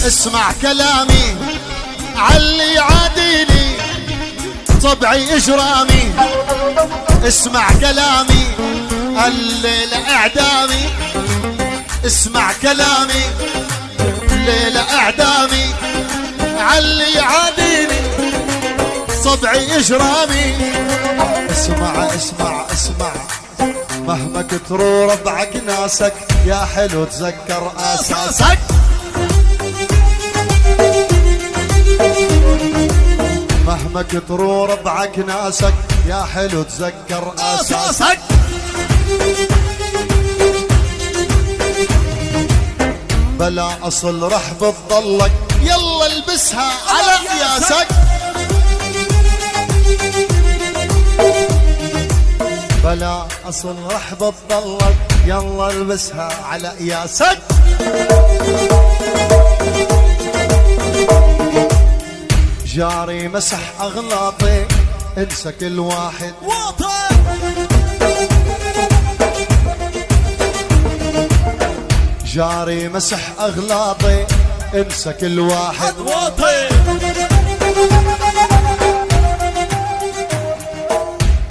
اسمع كلامي علي يعاديني طبعي اجرامي. اسمع كلامي الليلة اعدامي. اسمع كلامي الليلة اعدامي علي يعاديني طبعي اجرامي. اسمع اسمع اسمع مهما كتروا ربعك ناسك يا حلو تذكر اساسك. مهما كتروا ربعك ناسك يا حلو تذكر اساسك. بلا اصل رح بتضلك يلا البسها على قياسك. بلا اصل رح بتضلك يلا البسها على قياسك. جاري مسح اغلاطي انسى كل واحد واطي. جاري مسح اغلاطي انسى كل واحد واطي.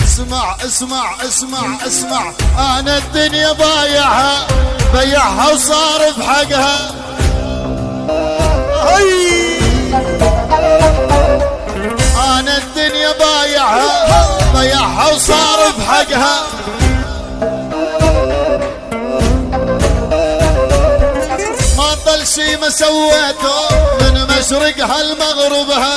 اسمع اسمع اسمع اسمع انا الدنيا بايعها بيعها وصار بحقها. انا الدنيا بايعها بيعها وصار بحقها. ما ضل شي ما سويته من مشرقها لمغربها.